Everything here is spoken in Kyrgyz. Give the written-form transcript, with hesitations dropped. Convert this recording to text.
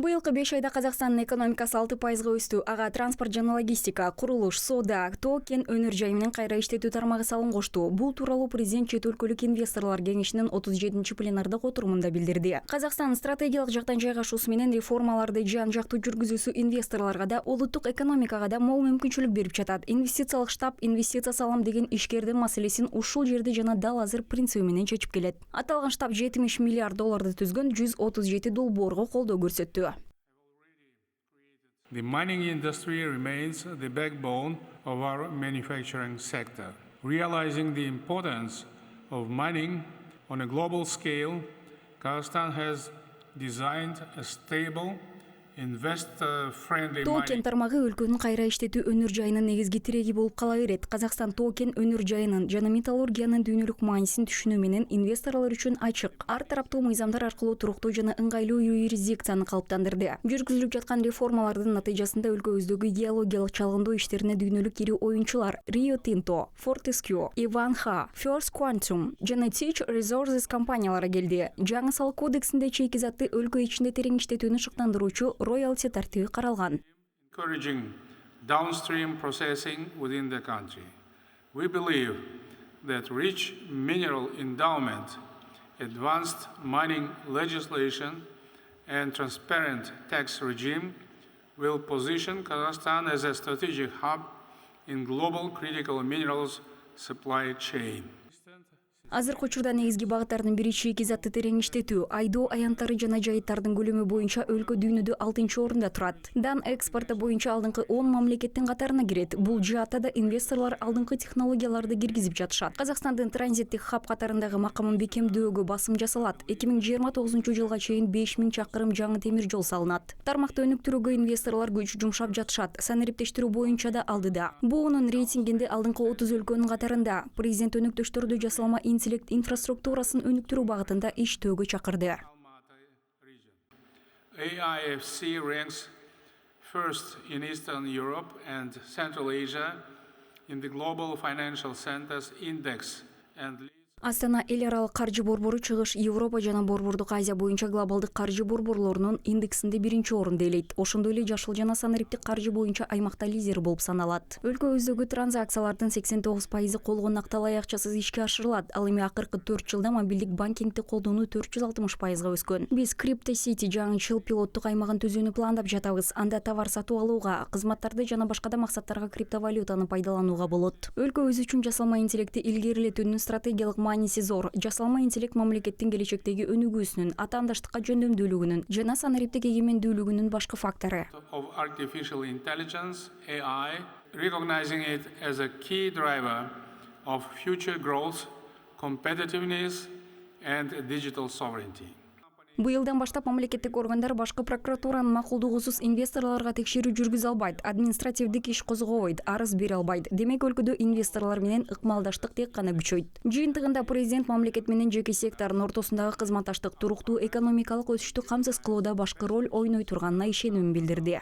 Быйылкы 5 айда Казакстандын экономикасы 6%га өстү. Ага транспорт жана логистика, курулуш, соода, тоо-кен өнөр жайы менен кайра иштетүү тармагы салым кошту. Бул тууралуу президент чет өлкөлүк инвесторлор кеңешинин 37 пленардык отурумунда билдирди. Казакстандын стратегиялык жактан жайгашуусу менен реформаларды жан жактуу жүргүзүүсү инвесторлорго да, улуттук экономикага да мол мүмкүнчүлүк берип жатат. Инвестициялык штаб инвестиция салам деген ишкердин маселесин ушул жерде жана дал азыр принциби менен чечип келет. Аталган штаб 70 миллиард долларды түзгөн 137 долбоорго колдоо көрсөттү. The mining industry remains the backbone of our manufacturing sector. Realizing the importance of mining on a global scale, Kazakhstan has designed a stable, investor-friendly Тоо-кен тармагы өлкөнүн кайра иштетүү өнөр жайынын негизги тиреги болуп кала берет. Казакстан тоо-кен өнөр жайынын жана металлургиянын дүйнөлүк маанисин түшүнүү менен инвесторлор үчүн ачык, ар тараптуу мыйзамдар аркылуу туруктуу жана ыңгайлуу юрисдикцияны калыптандырды. Жүргүзүлүп жаткан реформалардын натыйжасында өлкөбүздөгү геологиялык чалгындоо иштерине дүйнөлүк ири оюнчулар Rio Tinto, Fortescue, Ivanhoe, First Quantum жана Teach Resources компаниялары келди. Жаңы салык кодексинде чейки затты өлкө ичинде терең иштетүүнү шыктандыруучу роялти тартиби каралган. Encouraging downstream processing within the country. We believe that rich mineral endowment, advanced mining legislation, and transparent tax regime will position Kazakhstan as a strategic hub in global critical minerals supply chain. Азыркы учурда негизги багыттардын бири чейки затты терең иштетүү, айдоо аянттары жана жайыттардын көлөмү боюнча өлкө дүйнөдө 6-орунда турат. Дан экспорты боюнча алдыңкы 10 мамлекеттин катарына кирет. Бул жаатта да инвесторлор алдыңкы технологияларды киргизип жатышат. Казакстандын транзиттик хаб катарындагы макамын бекемдөөгө басым жасалат. 2029-жылга чейин 5000 чакырым жаңы темир жол салынат. Тармакты өнүктүрүүгө инвесторлор күч жумшап жатышат. Санариптештирүү боюнча да алдыда. БООнун рейтингинде алдыңкы 30 өлкөнүн катарында. Президент өнүктүштөрдү жасалма интеллект инфраструктурасын өнүктүрүү багытында иштөөгө чакырды. AIFC ranks first in Eastern Europe and Central Asia in the Global Financial Centers Index and Астана эл аралык каржы борбору чыгыш Европа жана Борбордук Азия боюнча глобалдык каржы борборлорунун индексинде 1-орунду ээлейт. Ошондой эле жашыл жана санариптик каржы боюнча аймакта лидер болуп саналат. Өлкөбүздөгү транзакциялардын 89% колго нактал аякчасыз ишке ашырылат. Ал эми акыркы 4 жылда мобилдик банкингди колдонуу 460%га өскөн. Биз Crypto City жаңы жыл пилоттук аймагын түзүүнү пландап жатабыз. Анда товар сатып алууга, кызматтарды жана башка да максаттарга криптовалютаны пайдаланууга болот. Өлкөбүз үчүн жасалма интеллекти илгерилетүүнүн стратегиялык мааниси зор. Жасалма интеллект мамлекеттин келечектеги өнүгүүсүнүн, атаандаштыкка жөндөмдүүлүгүнүн жана санариптик эгемендүүлүгүнүн башкы фактору. Of artificial intelligence, AI, recognizing it as a key driver of future growth, competitiveness, and digital sovereignty. Быйылдан баштап мамлекеттик органдар башкы прокуратуранын макулдугусуз инвесторлорго текшерүү жүргүзө албайт, административдик иш козгобойт, арыз бере албайт. Демек өлкөдө инвесторлор менен ыкмалдаштык тек гана күчөйт. Жыйынтыгында президент мамлекет менен жеке сектордун ортосундагы кызматташтык туруктуу экономикалык өсүштү камсыз кылууда башкы роль ойной турганына ишенимин билдирди.